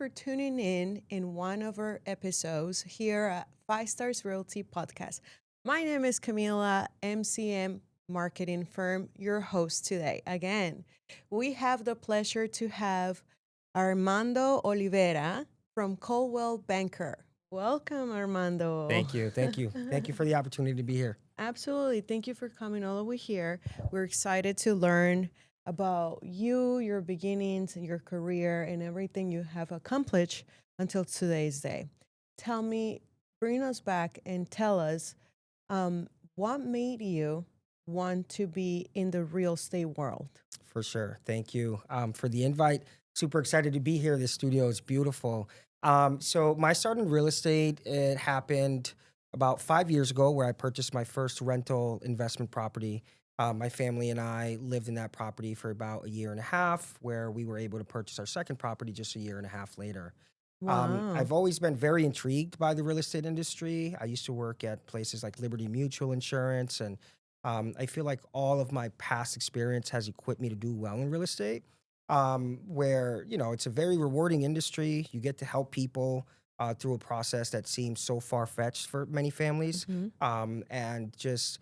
for tuning in one of our episodes here at Five Stars Realty Podcast. My name is Camila, MCM marketing firm, your host today. Again, we have the pleasure to have Armando Oliveira from Coldwell Banker. Welcome, Armando. Thank you. Thank you. Thank you for the opportunity to be here. Absolutely. Thank you for coming all the way here. We're excited to learn about you, your beginnings, and your career, and everything you have accomplished until today's day. Tell me, bring us back and tell us what made you want to be in the real estate world? For sure. Thank you for the invite. Super excited to be here. This studio is beautiful. So my start in real estate, it happened about 5 years ago where I purchased my first rental investment property. My family and I lived in that property for about a year and a half, where we were able to purchase our second property just a year and a half later. Wow. I've always been very intrigued by the real estate industry. I used to work at places like Liberty Mutual Insurance, and I feel like all of my past experience has equipped me to do well in real estate, where, it's a very rewarding industry. You get to help people through a process that seems so far-fetched for many families. And just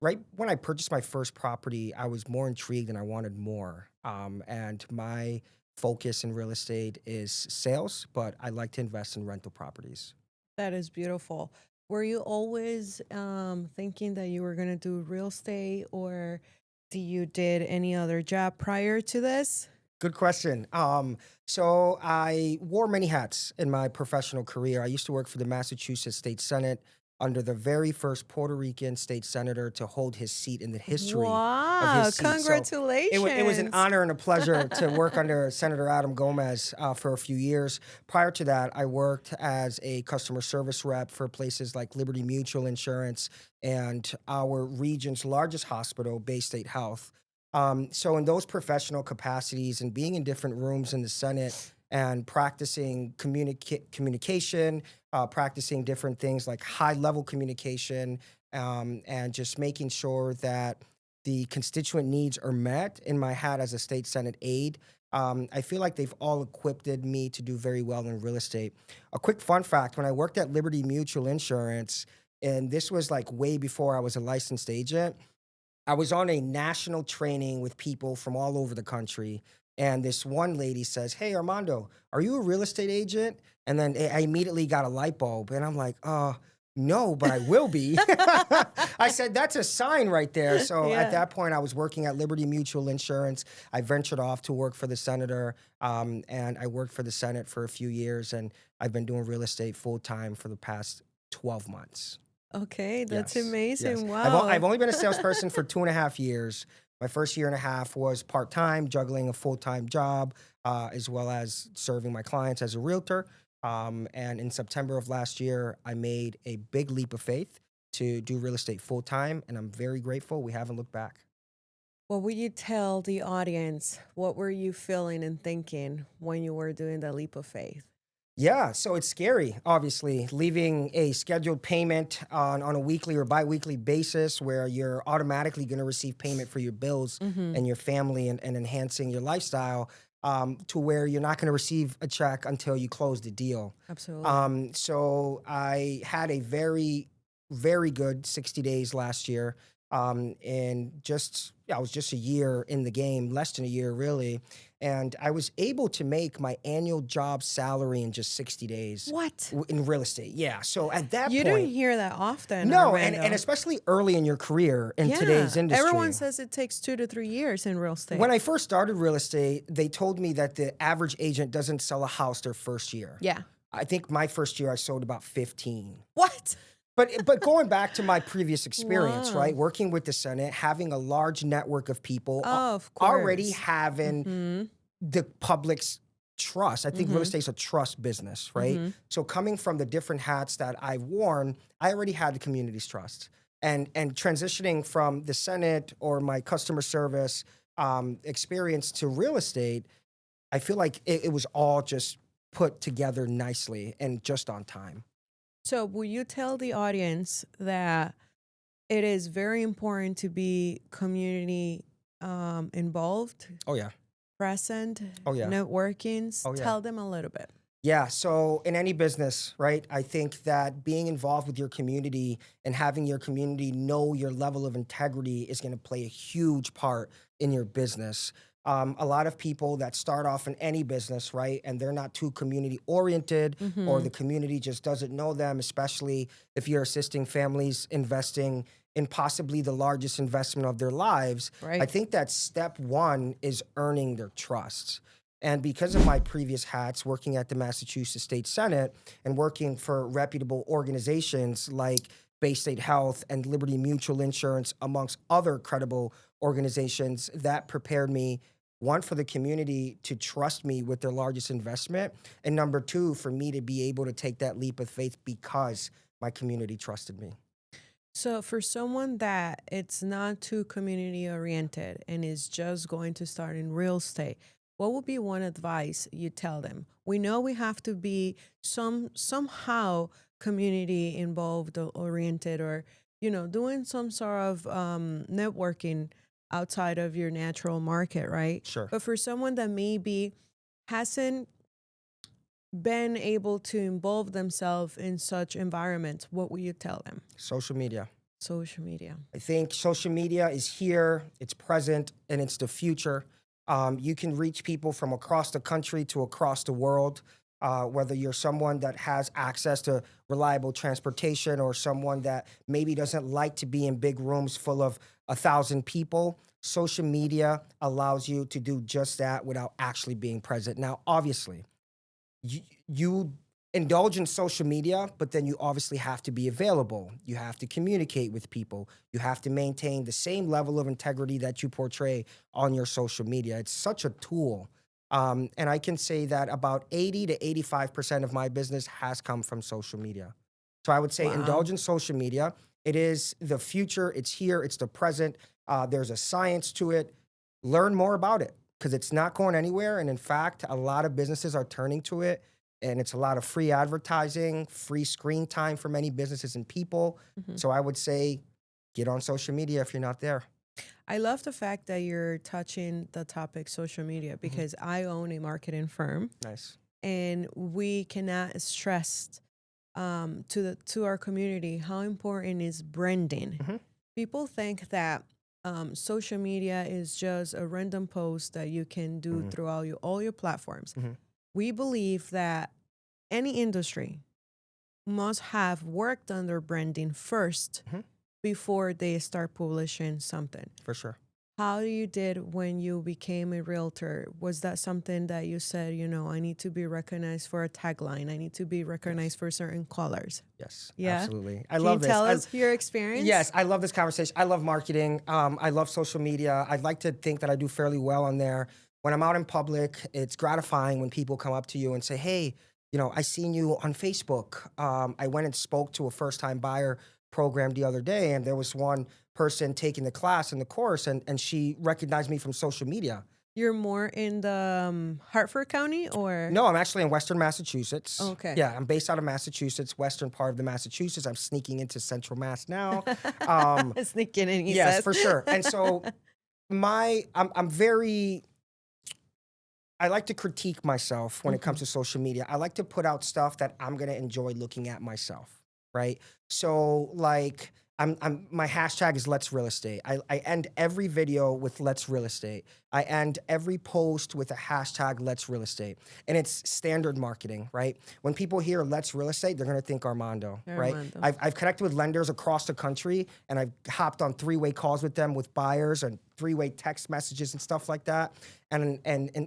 right when I purchased my first property, I was more intrigued and I wanted more. And my focus in real estate is sales, but I like to invest in rental properties. That is beautiful. Were you always thinking that you were going to do real estate, or you did any other job prior to this? Good question. So I wore many hats in my professional career. I used to work for the Massachusetts State Senate under the very first Puerto Rican state senator to hold his seat in the history of Wow, his seat. So congratulations. it was an honor and a pleasure to work under Senator Adam Gomez for a few years. Prior to that, I worked as a customer service rep for places like Liberty Mutual Insurance and our region's largest hospital, Bay State Health. So in those professional capacities and being in different rooms in the Senate and practicing communication, practicing different things like high-level communication, and just making sure that the constituent needs are met in my hat as a state Senate aide, I feel like they've all equipped me to do very well in real estate. A quick fun fact, when I worked at Liberty Mutual Insurance, and this was like way before I was a licensed agent, I was on a national training with people from all over the country. And this one lady says, "Hey, Armando, are you a real estate agent?" And then I immediately got a light bulb. And I'm like, no, but I will be. I said, that's a sign right there. So Yeah. at that point, I was working at Liberty Mutual Insurance. I ventured off to work for the senator. And I worked for the Senate for a few years. And I've been doing real estate full time for the past 12 months. Okay, that's Yes, amazing. yes. Wow. I've only been a salesperson for 2.5 years. My first year and a half was part-time, juggling a full-time job, as well as serving my clients as a realtor. And in September of last year, I made a big leap of faith to do real estate full-time, and I'm very grateful. We haven't looked back. What would you tell the audience? What were you feeling and thinking when you were doing the leap of faith? Yeah, so it's scary, obviously, leaving a scheduled payment on a weekly or biweekly basis where you're automatically going to receive payment for your bills and your family and enhancing your lifestyle, to where you're not going to receive a check until you close the deal. Absolutely. So I had a very, very good 60 days last year. And I was just a year in the game, less than a year really. And I was able to make my annual job salary in just 60 days What? in real estate. Yeah. So at that You don't point, hear that often, no, Armando. and especially early in your career in Yeah, today's industry. everyone says it takes 2 to 3 years in real estate. When I first started real estate, they told me that the average agent doesn't sell a house their first year. Yeah. I think my first year I sold about 15. What? But going back to my previous experience, Wow. right, working with the Senate, having a large network of people, Of already course. having the public's trust. I think real estate's a trust business, right? So coming from the different hats that I've worn, I already had the community's trust. And transitioning from the Senate or my customer service experience to real estate, I feel like it was all just put together nicely and just on time. So, will you tell the audience that it is very important to be community involved, Oh, yeah. present, Oh, yeah. networking? Oh, yeah. Tell them a little bit. Yeah. So in any business, right, I think that being involved with your community and having your community know your level of integrity is going to play a huge part in your business. A lot of people that start off in any business, right, and they're not too community oriented, or Mm-hmm. the community just doesn't know them, especially if you're assisting families investing in possibly the largest investment of their lives. I Right. think that step one is earning their trust. And because of my previous hats working at the Massachusetts State Senate and working for reputable organizations like Bay State Health and Liberty Mutual Insurance, amongst other credible organizations, that prepared me, one, for the community to trust me with their largest investment. And number two, for me to be able to take that leap of faith because my community trusted me. So for someone that it's not too community oriented and is just going to start in real estate, what would be one advice you tell them? We know we have to be somehow community involved or oriented, or doing some sort of networking outside of your natural market, right? Sure. But for someone that maybe hasn't been able to involve themselves in such environments, what would you tell them? Social media. Social media. I think social media is here, it's present, and it's the future. You can reach people from across the country to across the world, whether you're someone that has access to reliable transportation or someone that maybe doesn't like to be in big rooms full of 1,000 people. Social media allows you to do just that without actually being present. Now, obviously, you indulge in social media, but then you obviously have to be available. You have to communicate with people. You have to maintain the same level of integrity that you portray on your social media. It's such a tool. And I can say that about 80 to 85% of my business has come from social media. So I would say Wow. indulge in social media. It is the future, it's here, it's the present. There's a science to it. Learn more about it because it's not going anywhere. And in fact, a lot of businesses are turning to it. And it's a lot of free advertising, free screen time for many businesses and people. Mhm. So I would say get on social media if you're not there. I love the fact that you're touching the topic social media Mhm. because I own a marketing firm, Nice. and we cannot stress to our community how important is branding. Mhm. People think that social media is just a random post that you can do Mhm. throughout all your platforms. Mhm. We believe that any industry must have worked on their branding first Mhm. before they start publishing something. For sure. How you did when you became a realtor? Was that something that you said, I need to be recognized for a tagline, I need to be Yes. recognized for certain colors? Yes. Yeah. Absolutely. I Can you love this. tell us your experience? Yes, I love this conversation. I love marketing. I love social media. I'd like to think that I do fairly well on there. When I'm out in public, it's gratifying when people come up to you and say, "Hey, I seen you on Facebook." I went and spoke to a first-time buyer program the other day, and there was one person taking the class in the course, and she recognized me from social media. You're more in the Hartford County or? No, I'm actually in Western Massachusetts. Okay. Yeah, I'm based out of Massachusetts, western part of the Massachusetts. I'm sneaking into Central Mass now. Um, Sneaking in, he yes, says. for sure. And so I'm very I like to critique myself when it comes Mhm. to social media. I like to put out stuff that I'm gonna enjoy looking at myself, right? So like I'm my hashtag is Let's Real Estate. I end every video with Let's Real Estate. I end every post with a hashtag Let's Real Estate. And it's standard marketing, right? When people hear Let's Real Estate, they're gonna think Armando, right? Armando. I've connected with lenders across the country and I've hopped on three-way calls with them with buyers and three-way text messages and stuff like that. And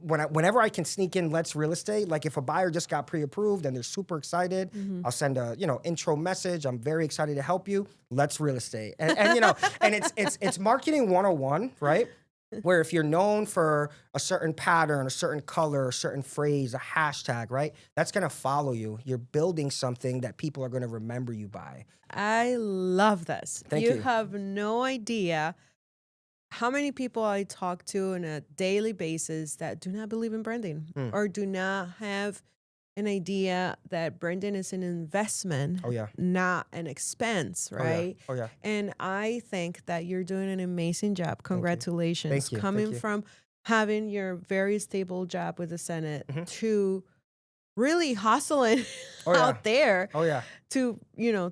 whenever I can sneak in Let's Real Estate, like if a buyer just got pre-approved and they're super excited, Mhm. I'll send a intro message. I'm very excited to help you. Let's Real Estate, and and it's marketing 101, right? Where if you're known for a certain pattern, a certain color, a certain phrase, a hashtag, right? That's gonna follow you. You're building something that people are gonna remember you by. I love this. Thank You you. have no idea how many people I talk to on a daily basis that do not believe in branding Mm. or do not have an idea that branding is an investment, Oh yeah. not an expense, Oh yeah. right? Oh yeah. And I think that you're doing an amazing job. Thank you. Congratulations. Thank you. Thank Coming you. from having your very stable job with the Senate Mhm. to really hustling Oh yeah. out there Oh yeah. to,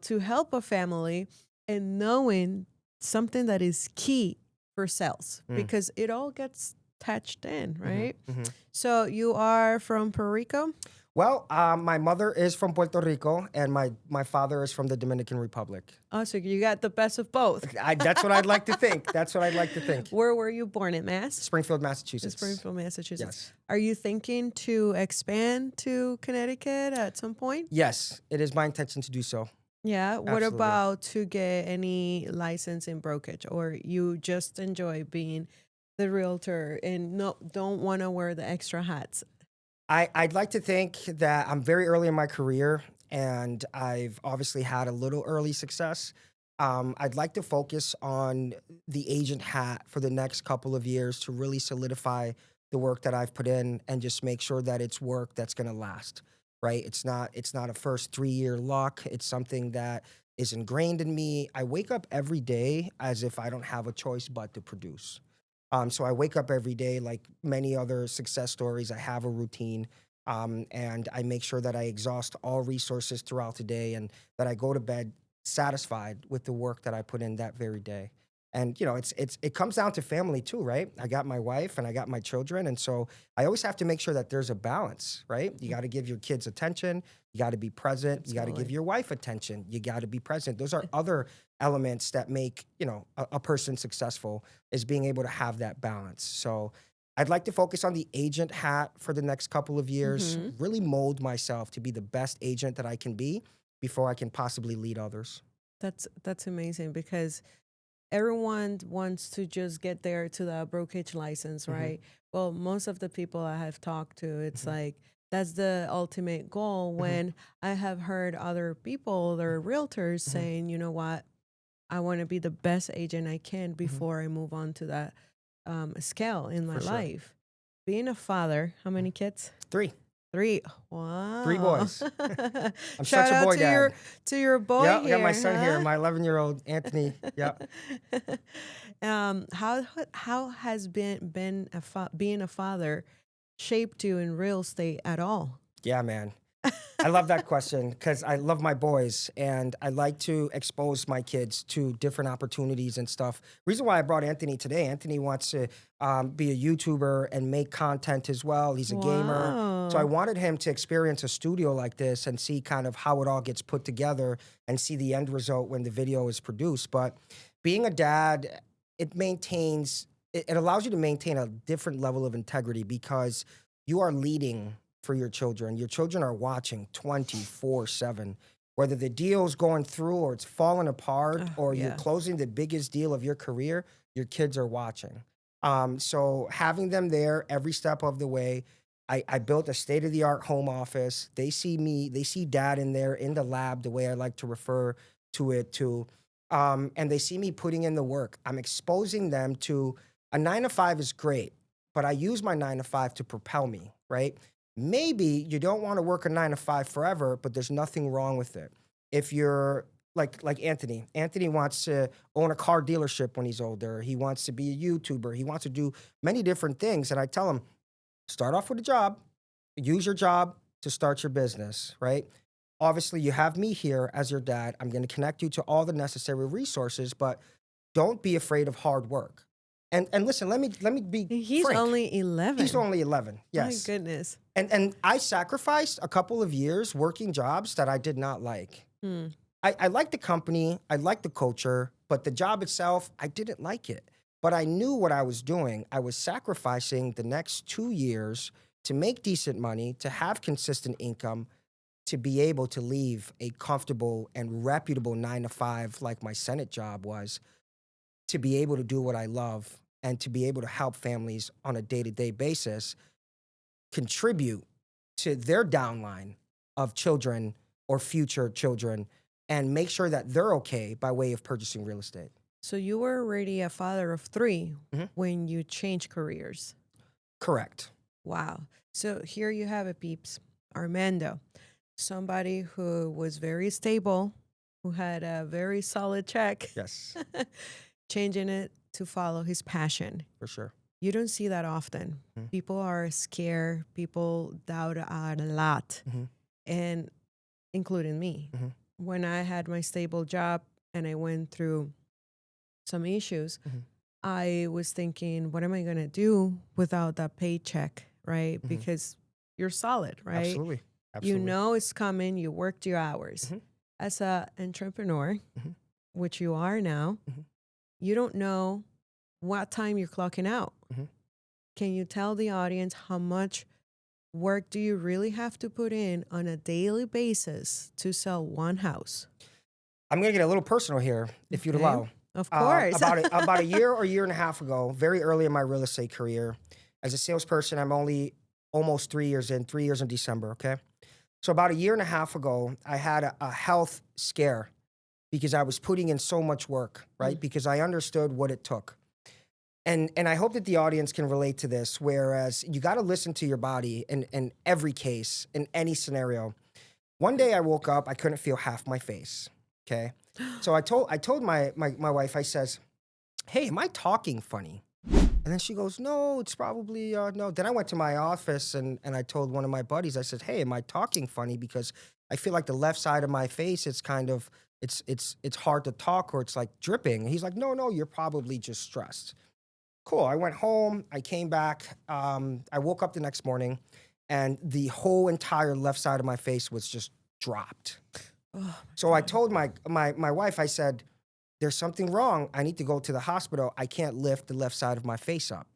to help a family and knowing something that is key for sales Mm. because it all gets touched in, Hmm. right? Hmm. So you are from Puerto Rico? Well, my mother is from Puerto Rico, and my father is from the Dominican Republic. Oh, so you got the best of both. That's what I'd like to think. That's what I'd like to think. Where were you born in Mass? Springfield, In Massachusetts. Springfield, Massachusetts. Yes. Are you thinking to expand to Connecticut at some point? Yes, it is my intention to do so. Yeah. What Absolutely. about to get any license in brokerage, or you just enjoy being the realtor and no don't want to wear the extra hats? I'd like to think that I'm very early in my career and I've obviously had a little early success. I'd like to focus on the agent hat for the next couple of years to really solidify the work that I've put in and just make sure that it's work that's going to last. Right? It's not a first 3 year lock. It's something that is ingrained in me. I wake up every day as if I don't have a choice but to produce. So I wake up every day like many other success stories. I have a routine, and I make sure that I exhaust all resources throughout the day, and that I go to bed satisfied with the work that I put in that very day. And it comes down to family too, right? I got my wife and I got my children, and so I always have to make sure that there's a balance, right? You got to give your kids attention. You got to be present. You got to give Absolutely. your wife attention. You got to be present. Those are other elements that make a person successful, is being able to have that balance. So I'd like to focus on the agent hat for the next couple of years, Hmm. really mold myself to be the best agent that I can be before I can possibly lead others. That's amazing because everyone wants to just get there to the brokerage license, Hmm. right? Well, most of the people I have talked to, it's Hmm. like that's the ultimate goal. Hmm. When I have heard other people, other realtors Hmm. saying, you know what, I want to be the best agent I can Hmm. before I move on to that scale in my For sure. life. Being a father, how many kids? Three, Three. three Wow. boys. I'm such Shout a out boy dad. to your boy Yeah, I got my here, son here, huh? my 11-year-old Anthony. Yeah. How has been being a father shaped you in real estate at all? Yeah, man. I love that question because I love my boys and I like to expose my kids to different opportunities and stuff. Reason why I brought Anthony today, Anthony wants to be a YouTuber and make content as well. He's a gamer. So I Wow. wanted him to experience a studio like this and see kind of how it all gets put together and see the end result when the video is produced. But being a dad, it allows you to maintain a different level of integrity because you are leading for your children. Your children are watching 24/7. Whether the deal's going through or it's falling apart Oh, or you're yeah. closing the biggest deal of your career, your kids are watching. So having them there every step of the way, I built a state of the art home office. They see me, they see dad in there in the lab, the way I like to refer to it to. And they see me putting in the work. I'm exposing them to a 9 to 5 is great, but I use my 9 to 5 to propel me, right? Maybe you don't want to work a 9 to 5 forever, but there's nothing wrong with it. If you're like Anthony, Anthony wants to own a car dealership when he's older. He wants to be a YouTuber. He wants to do many different things. And I tell him, start off with a job, use your job to start your business, right? Obviously, you have me here as your dad. I'm going to connect you to all the necessary resources, but don't be afraid of hard work. And listen, let me be He's frank. only He's 11. only 11. My Yes. goodness. And I sacrificed a couple of years working jobs that I did not like. Hmm. I liked the company, I liked the culture, but the job itself, I didn't like it. But I knew what I was doing. I was sacrificing the next 2 years to make decent money, to have consistent income, to be able to leave a comfortable and reputable 9 to 5 like my Senate job was, to be able to do what I love and to be able to help families on a day-to-day basis contribute to their downline of children or future children and make sure that they're okay by way of purchasing real estate. So you were already a father of three Mhm. when you changed careers. Correct. Wow. So here you have it, peeps. Armando, somebody who was very stable, who had a very solid check, Yes, changing it to follow his passion. for sure. You don't see that often. Mm-hmm. People are scared. People doubt a lot, Mm-hmm. and including me. Mm-hmm. When I had my stable job and I went through some issues, Mm-hmm. I was thinking, what am I going to do without that paycheck, right? Mm-hmm. Because you're solid, right? Absolutely. You Absolutely. know it's coming. You worked your hours. Mm-hmm. As an entrepreneur, Mm-hmm. which you are now, Mm-hmm. you don't know what time you're clocking out. Mm-hmm. Can you tell the audience how much work do you really have to put in on a daily basis to sell one house? I'm going to get a little personal here, if you'd Okay. allow. Of course. About a year or year and a half ago, very early in my real estate career, as a salesperson, I'm only almost 3 years in, 3 years in December, okay? So about a year and a half ago, I had a health scare because I was putting in so much work, right? Mm. Because I understood what it took. And I hope that the audience can relate to this, whereas you got to listen to your body in every case, in any scenario. One day I woke up, I couldn't feel half my face, okay? So I told my wife, I says, hey, am I talking funny? And then she goes, no, it's probably, no. Then I went to my office and I told one of my buddies, I said, hey, am I talking funny? Because I feel like the left side of my face, it's kind of, it's hard to talk or it's like dripping. And he's like, no, you're probably just stressed. Cool. I went home. I came back. I woke up the next morning, and the whole entire left side of my face was just dropped. Oh my So I God. told my wife. I said, "There's something wrong. I need to go to the hospital. I can't lift the left side of my face up."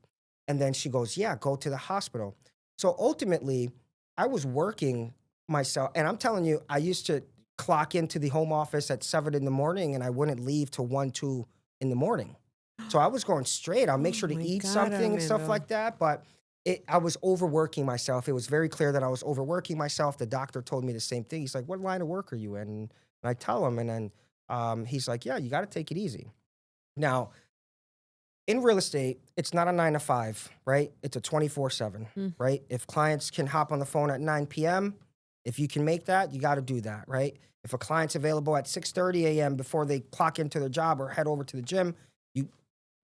And then she goes, "Yeah, go to the hospital." So ultimately, I was working myself, and I'm telling you, I used to clock into the home office at 7 in the morning, and I wouldn't leave till 1, 2 in the morning. So I was going straight. I'll make Oh sure to my eat God, something and stuff Armando. like that. But I was overworking myself. It was very clear that I was overworking myself. The doctor told me the same thing. He's like, "What line of work are you in?" And I tell him, and then he's like, "Yeah, you got to take it easy." Now, in real estate, it's not a 9 to 5, right? It's a 24/7, Mm. right? If clients can hop on the phone at 9 p.m., if you can make that, you got to do that, right? If a client's available at 6:30 a.m. before they clock into their job or head over to the gym, you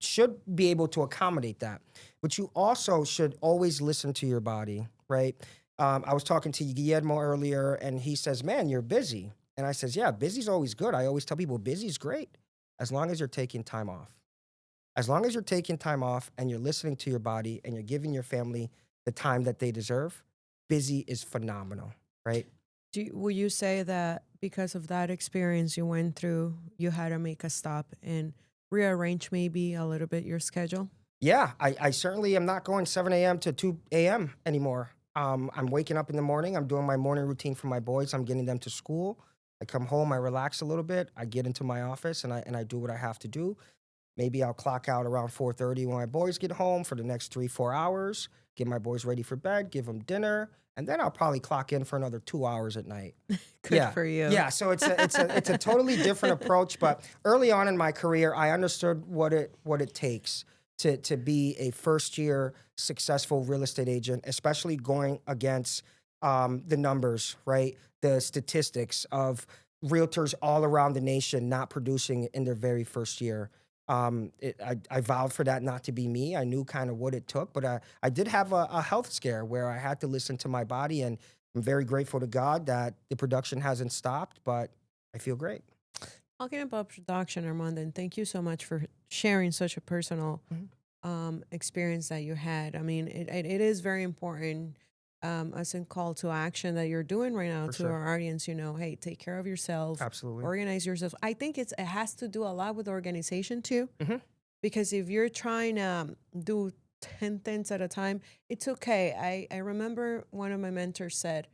should be able to accommodate that. But you also should always listen to your body, right? I was talking to Guillermo earlier, and he says, "Man, you're busy." And I says, "Yeah, busy's always good." I always tell people busy's great as long as you're taking time off. As long as you're taking time off and you're listening to your body and you're giving your family the time that they deserve, busy is phenomenal, right? Will you say that because of that experience you went through, you had to make a stop and rearrange maybe a little bit your schedule? Yeah, I certainly am not going 7 a.m. to 2 a.m. anymore. I'm waking up in the morning. I'm doing my morning routine for my boys. I'm getting them to school. I come home. I relax a little bit. I get into my office and I do what I have to do. Maybe I'll clock out around 4:30 when my boys get home for the next 3, 4 hours. Get my boys ready for bed. Give them dinner, and then I'll probably clock in for another 2 hours at night. Good Yeah. for you. Yeah, so it's a totally different approach, but early on in my career, I understood what it takes to be a first year successful real estate agent, especially going against the numbers, right? The statistics of realtors all around the nation not producing in their very first year. I vowed for that not to be me. I knew kind of what it took, but I did have a health scare where I had to listen to my body, and I'm very grateful to God that the production hasn't stopped, but I feel great. Talking about production, Armando, and thank you so much for sharing such a personal Mhm. experience that you had. I mean, it is very important as in call to action that you're doing right now For to sure. our audience. You know, hey, take care of yourself, Absolutely. organize yourself. I think it has to do a lot with organization too, Hmm. because if you're trying to do 10 things at a time, it's okay. I remember one of my mentors said,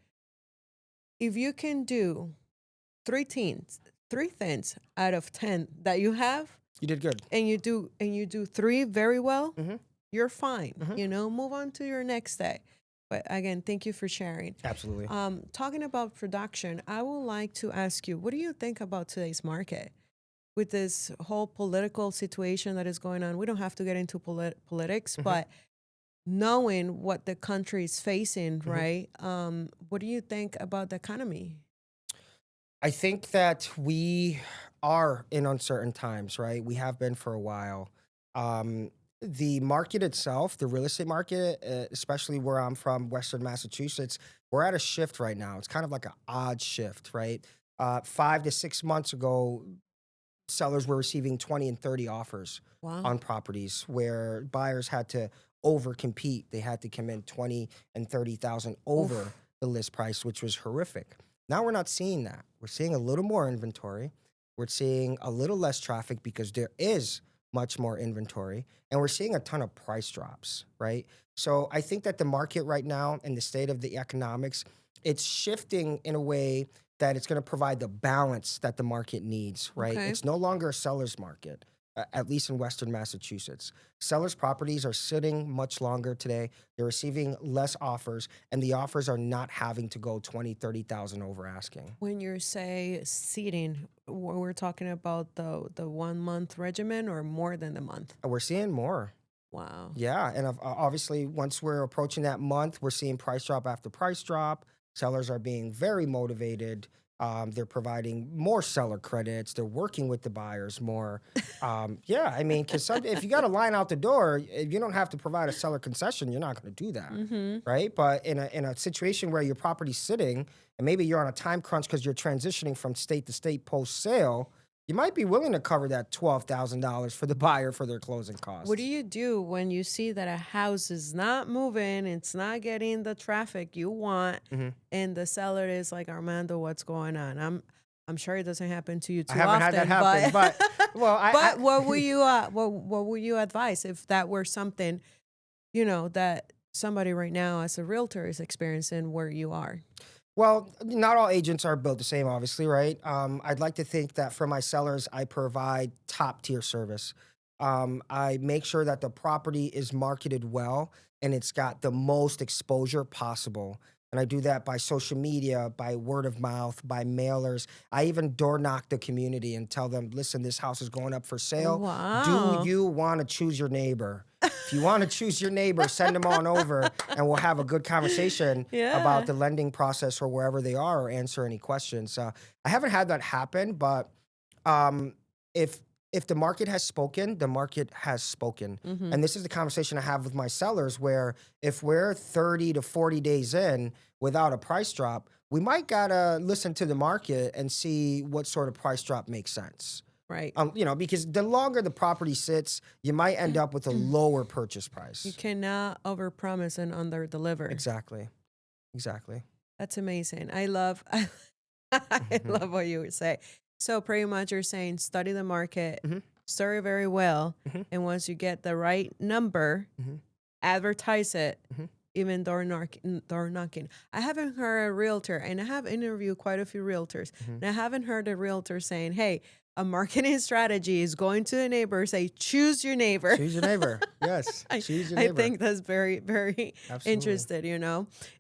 if you can do three things out of 10 that you have, You did good. and you do three very well, Hmm. you're fine. Hmm. Move on to your next day. But again, thank you for sharing. Absolutely. Talking about production, I would like to ask you, what do you think about today's market with this whole political situation that is going on? We don't have to get into politics, Hmm. but knowing what the country is facing, Hmm. right? What do you think about the economy? I think that we are in uncertain times, right? We have been for a while. Um, The market itself, the real estate market, especially where I'm from, Western Massachusetts, we're at a shift right now. It's kind of like an odd shift, right? 5 to 6 months ago, sellers were receiving 20 and 30 offers Wow. on properties where buyers had to over compete. They had to come in 20 and 30,000 over Oof. the list price, which was horrific. Now we're not seeing that. We're seeing a little more inventory. We're seeing a little less traffic because there is much more inventory, and we're seeing a ton of price drops, right? So I think that the market right now and the state of the economics, it's shifting in a way that it's going to provide the balance that the market needs, right? Okay. It's no longer a seller's market, at least in Western Massachusetts. Sellers' properties are sitting much longer today. They're receiving less offers, and the offers are not having to go 20, 30,000 over asking. When you say seating, we're talking about the 1 month regimen or more than the month? And we're seeing more. Wow. Yeah, and obviously, once we're approaching that month, we're seeing price drop after price drop. Sellers are being very motivated. They're providing more seller credits. They're working with the buyers more. Yeah, I mean, because if you got a line out the door, if you don't have to provide a seller concession, you're not going to do that, Mm-hmm. right? But in a situation where your property's sitting and maybe you're on a time crunch because you're transitioning from state to state post sale, you might be willing to cover that $12,000 for the buyer for their closing What do costs. you do when you see that a house is not moving, it's not getting the traffic you want, Mhm. and the seller is like, Armando, what's going on? I'm sure it doesn't happen to you I too haven't had that often, happen, but but well, I but what will you what will you advise if that were something, that somebody right now as a realtor is experiencing where you are? well, not all agents are built the same, obviously, right? I'd like to think that for my sellers, I provide top tier service. I make sure that the property is marketed well and it's got the most exposure possible. And I do that by social media, by word of mouth, by mailers. I even door knock the community and tell them, listen, this house is going up for sale. Do Wow. you want to choose your neighbor? If you want to choose your neighbor, send them on over and we'll have a good conversation about Yeah. the lending process or wherever they are or answer any questions. I haven't had that happen, but um, if if the market has spoken, the market has spoken. Mm-hmm. And this is the conversation I have with my sellers where if we're 30 to 40 days in without a price drop, we might gotta listen to the market and see what sort of price drop makes sense. Right. Because the longer the property sits, you might end up with a lower purchase You price. cannot overpromise and underdeliver. Exactly. Exactly. That's amazing. I love I Mhm. love what you say. So pretty much you're saying study the market, Mhm. study very well, Mhm. and once you get the right number, Mhm. advertise it, Mhm. even door knocking. I haven't heard a realtor, and I have interviewed quite a few realtors, Mhm. and I haven't heard a realtor saying, "Hey, a marketing strategy is going to a neighbor, say choose your neighbor." Choose your neighbor. Yes. I Choose your I neighbor. think that's very very Absolutely. interested.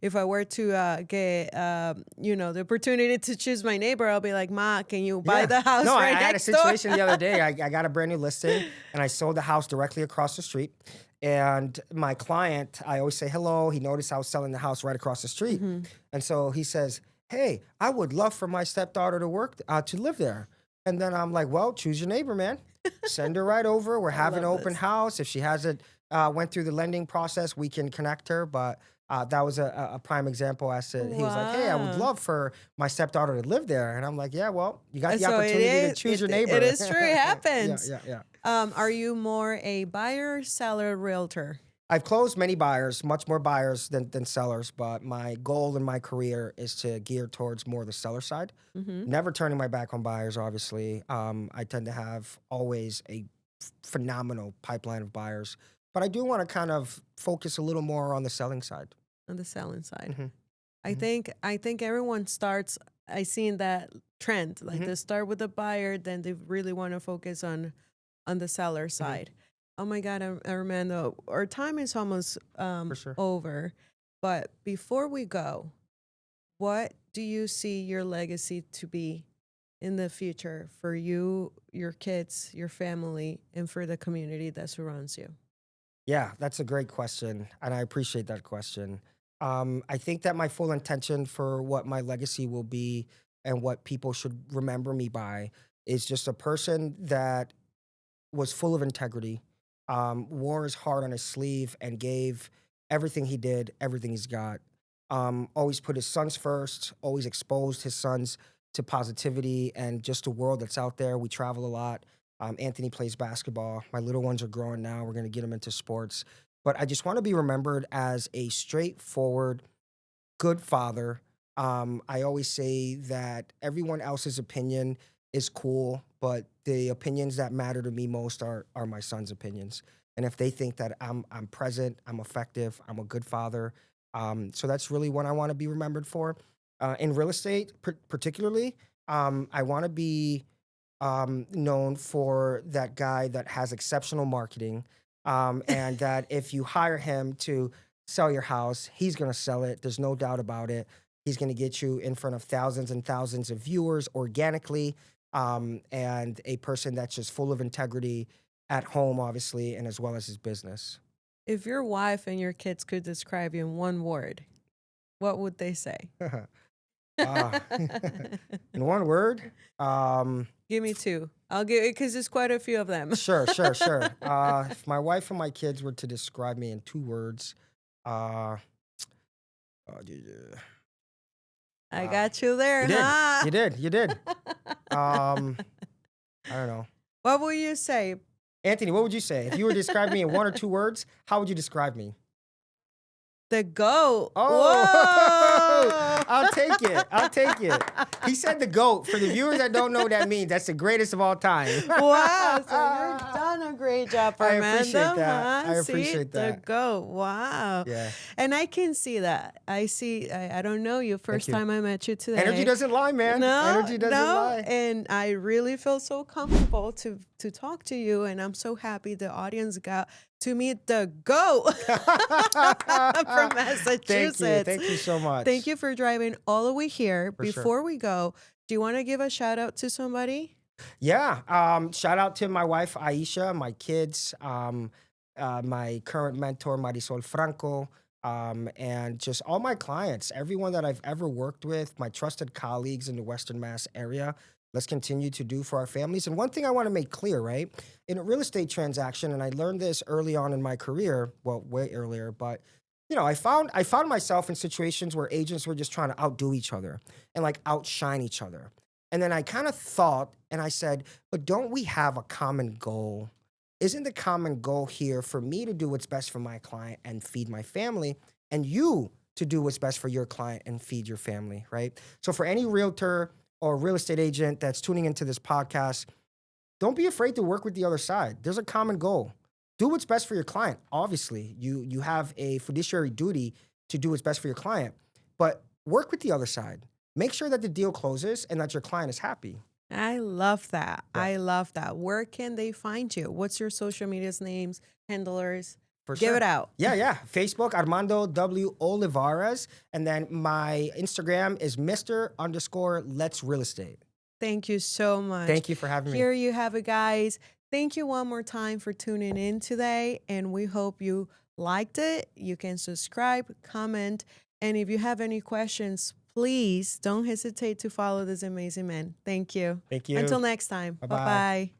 If I were to get the opportunity to choose my neighbor, I'll be like, "Ma, can you buy Yeah. the No, house I right had a next door?" situation the other day. I got a brand new listing and I sold the house directly across the street. And my client, I always say hello. He noticed I was selling the house right across the street. Hmm. And so he says, hey, I would love for my stepdaughter to to live there. And then I'm like, well, choose your neighbor, man. Send her right over. We're I having an love open this. house. If she hasn't went through the lending process, we can connect her. But that was a prime example as to, he was like, hey, I would Wow. love for my stepdaughter to live there. And I'm like, yeah, well, you got the So it opportunity to is. choose your It neighbor. is true. It Yeah, happens. yeah, yeah. Are you more a buyer, seller, realtor? I've closed many buyers, much more buyers than sellers, but my goal in my career is to gear towards more the seller side. Mm-hmm. Never turning my back on buyers, obviously. I tend to have always a phenomenal pipeline of buyers, but I do want to kind of focus a little more on the selling side. On the selling side. Hmm. I Hmm. think I think everyone starts. I seen that trend. Like Hmm. they start with the buyer, then they really want to focus on the seller Hmm. side. Oh my God, Armando, our time is almost For sure. over. But before we go, what do you see your legacy to be in the future for you, your kids, your family, and for the community that surrounds you? Yeah, that's a great question, and I appreciate that question. I think that my full intention for what my legacy will be and what people should remember me by is just a person that was full of integrity, wore his heart on his sleeve and gave everything he did, everything he's got. Always put his sons first, always exposed his sons to positivity and just the world that's out there. We travel a lot. Anthony plays basketball. My little ones are growing now. We're going to get them into sports. But I just want to be remembered as a straightforward, good father. I always say that everyone else's opinion is cool, but the opinions that matter to me most are my son's opinions. And if they think that I'm present, I'm effective, I'm a good father, so that's really what I want to be remembered for. In real estate, particularly, I want to be known for that guy that has exceptional marketing, and that if you hire him to sell your house, he's going to sell it. There's no doubt about it. He's going to get you in front of thousands and thousands of viewers organically, and a person that's just full of integrity at home, obviously, and as well as his business. If your wife and your kids could describe you in one word, what would they say? Uh, in one word, Give me two. I'll give it because there's quite a few of them. sure. If my wife and my kids were to describe me in 2 words, uh, I got you there, you did, huh? you did. I don't know. What will you say? Anthony, what would you say? If you were to describe me in 1 or 2 words, how would you describe me? The GOAT. Oh, Whoa! I'll take it. He said the GOAT. For the viewers that don't know what that means, that's the greatest of all time. Wow, so you've done a great job, I Armando. appreciate that. Huh? I appreciate See, that. the GOAT. Wow. Yeah. And I can see that. I don't know you. First you. time I met you today. Energy doesn't lie, man. No, Energy doesn't lie. And I really feel so comfortable to talk to you, and I'm so happy the audience got to meet the GOAT from Massachusetts. Thank you so much. Thank you for driving all the way here. For sure. Before we go, do you want to give a shout out to somebody? Yeah. Shout out to my wife, Aisha, my kids, my current mentor, Marisol Franco, and just all my clients, everyone that I've ever worked with, my trusted colleagues in the Western Mass area. Let's continue to do for our families. And one thing I want to make clear, right? In a real estate transaction, and I learned this early on in my career, well, way earlier, but I found myself in situations where agents were just trying to outdo each other and like outshine each other. And then I kind of thought, and I said, but don't we have a common goal? Isn't the common goal here for me to do what's best for my client and feed my family, and you to do what's best for your client and feed your family, right? So for any realtor or real estate agent that's tuning into this podcast, don't be afraid to work with the other side. There's a common goal. Do what's best for your client. Obviously, you have a fiduciary duty to do what's best for your client, but work with the other side. Make sure that the deal closes and that your client is happy. I love that. Yeah. I love that. Where can they find you? What's your social media's names, handlers? For Give sure. it out. Yeah. Facebook, Armando W. Olivares. And then my Instagram is Mr._Let's Real Estate. Thank you so much. Thank you for having me. Here you have it, guys. Thank you one more time for tuning in today. And we hope you liked it. You can subscribe, comment. And if you have any questions, please don't hesitate to follow this amazing man. Thank you. Thank you. Until next time. Bye-bye. Bye-bye.